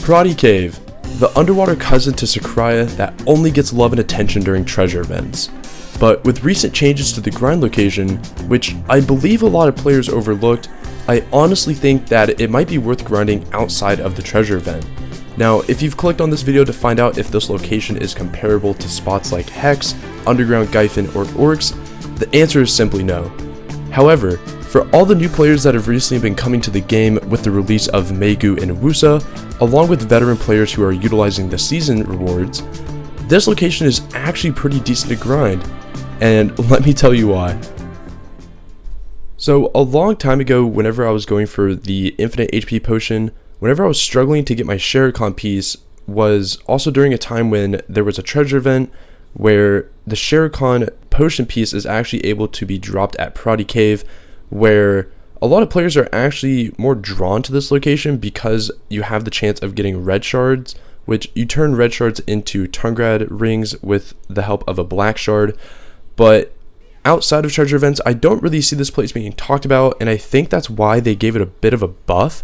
Protty Cave, the underwater cousin to Sakraya that only gets love and attention during treasure events. But with recent changes to the grind location, which I believe a lot of players overlooked, I honestly think that it might be worth grinding outside of the treasure event. Now, if you've clicked on this video to find out if this location is comparable to spots like Hex, Underground Gyfin, or Orcs, the answer is simply no. However, for all the new players that have recently been coming to the game with the release of Megu and Wusa, along with veteran players who are utilizing the season rewards, this location is actually pretty decent to grind, and let me tell you why. So a long time ago, whenever I was going for the infinite HP potion, whenever I was struggling to get my Shards piece, was also during a time when there was a treasure event where the Shards potion piece is actually able to be dropped at Protty Cave, where a lot of players are actually more drawn to this location because you have the chance of getting red shards, which you turn red shards into Tungrad rings with the help of a black shard. But outside of treasure events, I don't really see this place being talked about, and I think that's why they gave it a bit of a buff.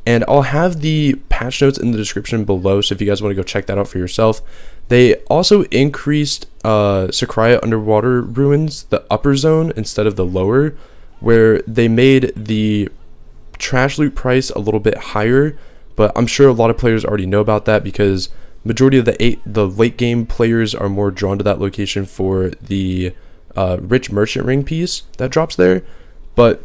And I'll have the patch notes in the description below, so if you guys want to go check that out for yourself. They also increased Sakraya Underwater Ruins, the upper zone instead of the lower, where they made the trash loot price a little bit higher, but I'm sure a lot of players already know about that because majority of the late game players are more drawn to that location for the rich merchant ring piece that drops there. But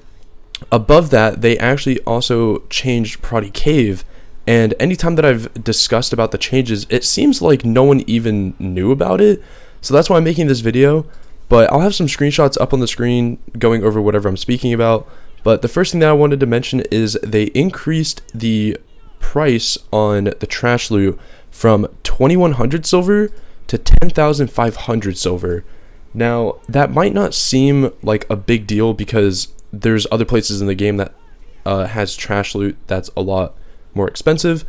above that, they actually also changed Protty Cave, and anytime that I've discussed about the changes, it seems like no one even knew about it. So that's why I'm making this video. But I'll have some screenshots up on the screen going over whatever I'm speaking about. But the first thing that I wanted to mention is they increased the price on the trash loot from 2100 silver to 10,500 silver. Now, that might not seem like a big deal because there's other places in the game that has trash loot that's a lot more expensive.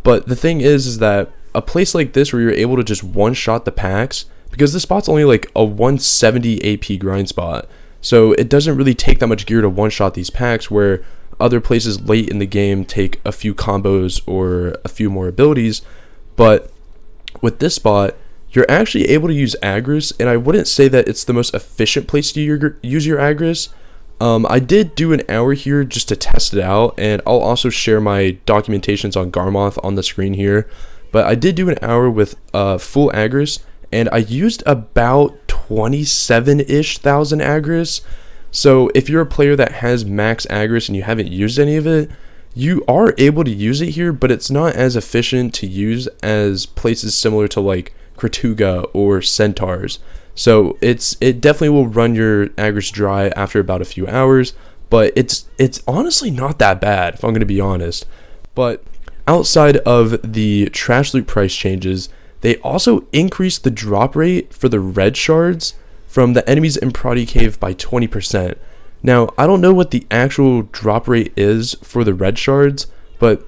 But the thing is that a place like this where you're able to just one-shot the packs, because this spot's only like a 170 AP grind spot, so it doesn't really take that much gear to one-shot these packs, where other places late in the game take a few combos or a few more abilities. But with this spot, you're actually able to use Agris, and I wouldn't say that it's the most efficient place to use your Agris. I did do an hour here just to test it out, and I'll also share my documentations on Garmoth on the screen here. But I did do an hour with full Agris, and I used about 27-ish thousand Agris. So if you're a player that has max Agris and you haven't used any of it, you are able to use it here, but it's not as efficient to use as places similar to like Kratuga or Centaurs. So it definitely will run your Agris dry after about a few hours, but it's honestly not that bad, if I'm going to be honest. But outside of the trash loot price changes, they also increased the drop rate for the red shards from the enemies in Protty Cave by 20%. Now, I don't know what the actual drop rate is for the red shards, but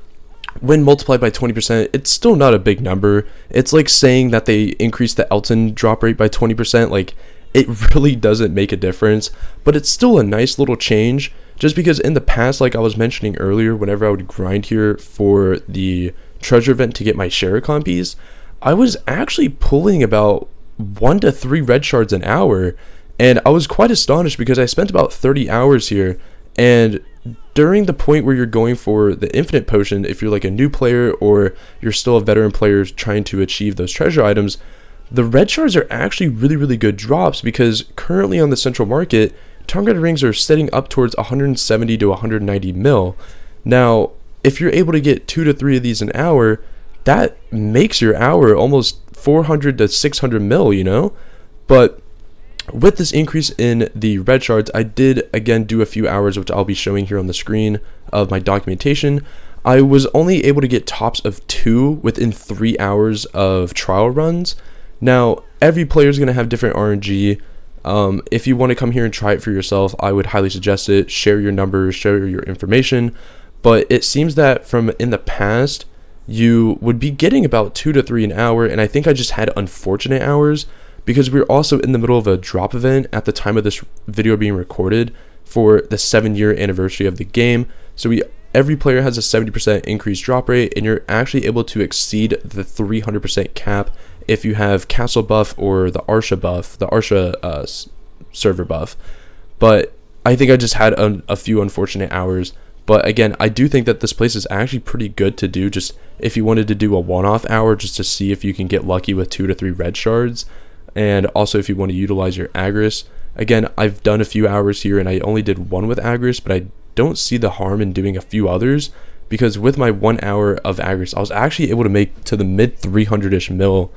when multiplied by 20%, it's still not a big number. It's like saying that they increased the Elton drop rate by 20%. Like, it really doesn't make a difference, but it's still a nice little change, just because in the past, like I was mentioning earlier, whenever I would grind here for the treasure event to get my Shards piece, I was actually pulling about 1 to 3 red shards an hour, and I was quite astonished because I spent about 30 hours here, and during the point where you're going for the infinite potion, if you're like a new player or you're still a veteran player trying to achieve those treasure items, the red shards are actually really good drops, because currently on the central market, Tungrad rings are sitting up towards 170 to 190 mil. Now, if you're able to get 2 to 3 of these an hour, that makes your hour almost 400 to 600 mil, you know? But with this increase in the red shards, I did again do a few hours, which I'll be showing here on the screen of my documentation. I was only able to get tops of 2 within 3 hours of trial runs. Now, every player is going to have different RNG. If you want to come here and try it for yourself, I would highly suggest it. Share your numbers, share your information. But it seems that from in the past, you would be getting about 2 to 3 an hour, and I think I just had unfortunate hours because we were also in the middle of a drop event at the time of this video being recorded for the 7-year anniversary of the game. So we every player has a 70% increased drop rate, and you're actually able to exceed the 300% cap if you have Castle Buff or the Arsha buff, the Arsha server buff. But I think I just had a few unfortunate hours. But again, I do think that this place is actually pretty good to do, just if you wanted to do a one-off hour just to see if you can get lucky with 2 to 3 red shards, and also if you want to utilize your Agris. Again, I've done a few hours here and I only did one with Agris, but I don't see the harm in doing a few others, because with my 1 hour of Agris, I was actually able to make to the mid 300-ish mil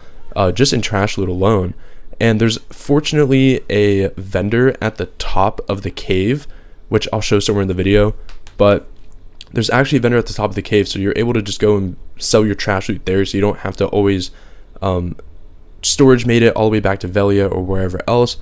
just in trash loot alone. And there's fortunately a vendor at the top of the cave, which I'll show somewhere in the video, but there's actually a vendor at the top of the cave, so you're able to just go and sell your trash loot there, so you don't have to always storage mate it all the way back to Velia or wherever else.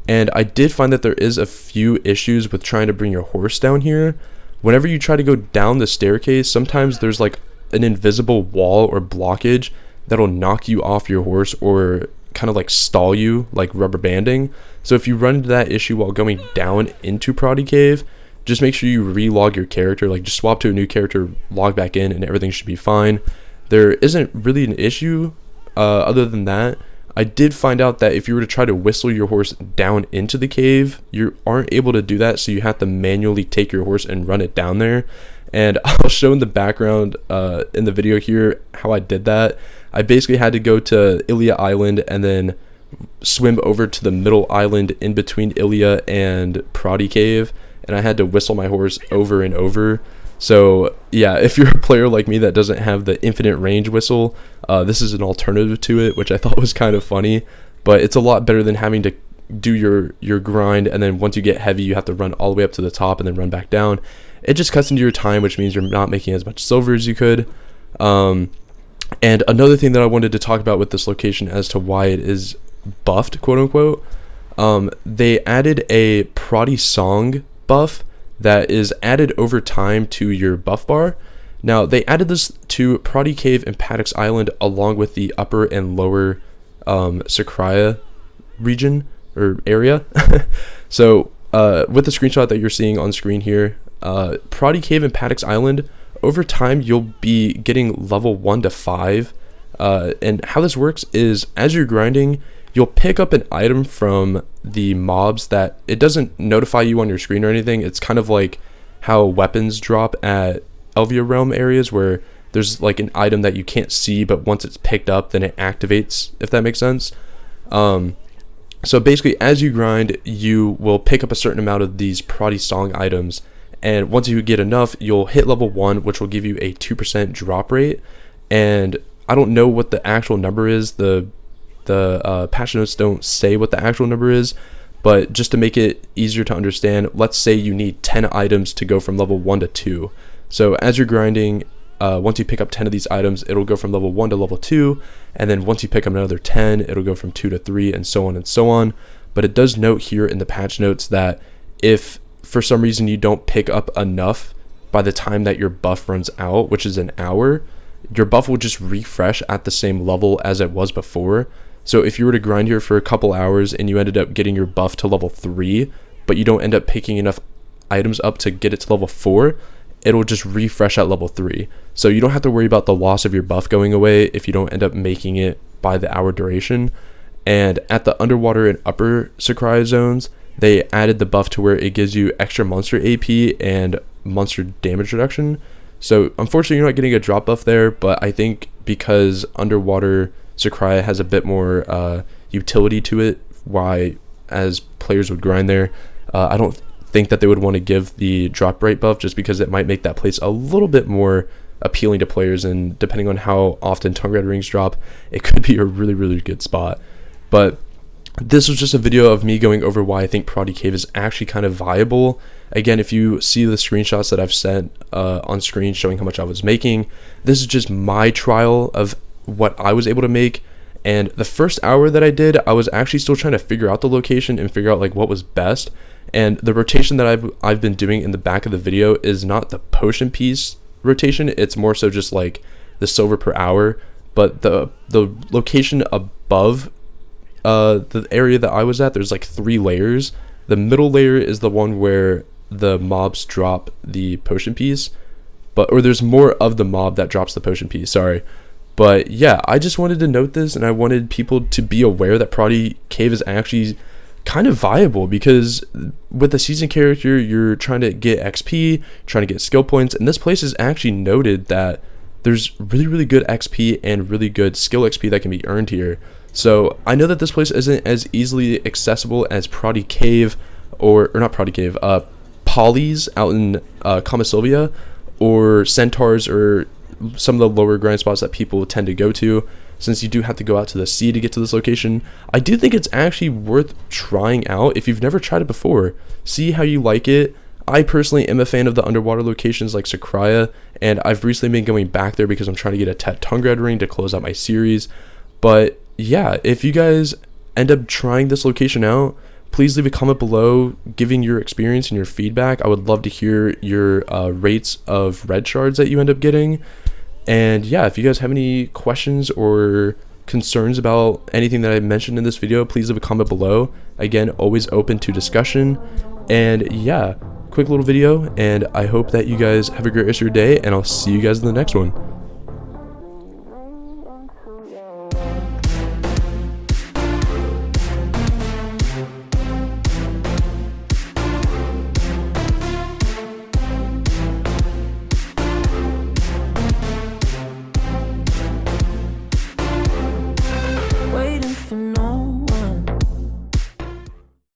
And I did find that there is a few issues with trying to bring your horse down here. Whenever you try to go down the staircase, sometimes there's like an invisible wall or blockage that'll knock you off your horse or kind of like stall you, like rubber banding. So if you run into that issue while going down into Protty Cave, just make sure you relog your character, like just swap to a new character, log back in, and everything should be fine. There isn't really an issue other than that. I did find out that if you were to try to whistle your horse down into the cave, you aren't able to do that, so you have to manually take your horse and run it down there. And I'll show in the background in the video here how I did that. I basically had to go to Ilia Island and then swim over to the middle island in between Ilia and Protty Cave, and I had to whistle my horse over and over. So yeah, if you're a player like me that doesn't have the infinite range whistle, this is an alternative to it, which I thought was kind of funny, but it's a lot better than having to do your grind, and then once you get heavy you have to run all the way up to the top and then run back down. It just cuts into your time, which means you're not making as much silver as you could. And another thing that I wanted to talk about with this location as to why it is buffed, quote unquote, they added a Protty song buff that is added over time to your buff bar. Now they added this to Protty Cave and Paddock's Island along with the upper and lower Sakria region or area. So with the screenshot that you're seeing on screen here, Protty Cave and Paddock's Island, over time you'll be getting level 1 to 5, and how this works is as you're grinding, you'll pick up an item from the mobs that it doesn't notify you on your screen or anything. It's kind of like how weapons drop at Elvia Realm areas, where there's like an item that you can't see, but once it's picked up then it activates, if that makes sense. So basically as you grind, you will pick up a certain amount of these Protty song items, and once you get enough, you'll hit level 1, which will give you a 2% drop rate. And I don't know what the actual number is. The patch notes don't say what the actual number is, but just to make it easier to understand, let's say you need 10 items to go from level 1 to 2. So as you're grinding, once you pick up 10 of these items, it'll go from level 1 to level 2, and then once you pick up another 10, it'll go from 2 to 3, and so on and so on. But it does note here in the patch notes that if for some reason you don't pick up enough by the time that your buff runs out, which is an hour, your buff will just refresh at the same level as it was before. So if you were to grind here for a couple hours and you ended up getting your buff to level 3, but you don't end up picking enough items up to get it to level 4, it'll just refresh at level 3. So you don't have to worry about the loss of your buff going away if you don't end up making it by the hour duration. And at the underwater and upper Sakria zones, they added the buff to where it gives you extra monster AP and monster damage reduction. So unfortunately you're not getting a drop buff there, but I think because underwater Sakria has a bit more utility to it, why as players would grind there, I don't think that they would want to give the drop rate buff, just because it might make that place a little bit more appealing to players, and depending on how often tongue red rings drop, it could be a really good spot. But this was just a video of me going over why I think Protty Cave is actually kind of viable. Again, if you see the screenshots that I've sent on screen showing how much I was making, this is just my trial of what I was able to make. And the first hour that I did, I was actually still trying to figure out the location and figure out like what was best. And the rotation that I've been doing in the back of the video is not the potion piece rotation, it's more so just like the silver per hour. But the location above the area that I was at, there's like 3 layers. The middle layer is the one where the mobs drop the potion piece, or there's more of the mob that drops the potion piece, sorry. But yeah, I just wanted to note this, and I wanted people to be aware that Protty Cave is actually kind of viable, because with a seasoned character, you're trying to get XP, trying to get skill points, and this place is actually noted that there's really good XP and really good skill XP that can be earned here. So I know that this place isn't as easily accessible as Protty Cave, or not Protty Cave, Polly's out in Kama Sylvia, or Centaurs, or some of the lower grind spots that people tend to go to, since you do have to go out to the sea to get to this location. I do think it's actually worth trying out if you've never tried it before. See how you like it. I personally am a fan of the underwater locations like Sakraya, and I've recently been going back there because I'm trying to get a Tet Tungred ring to close out my series. But yeah, if you guys end up trying this location out, please leave a comment below giving your experience and your feedback. I would love to hear your rates of red shards that you end up getting. And yeah, if you guys have any questions or concerns about anything that I mentioned in this video, please leave a comment below. Again, always open to discussion. And yeah, quick little video, and I hope that you guys have a great rest of your day, and I'll see you guys in the next one.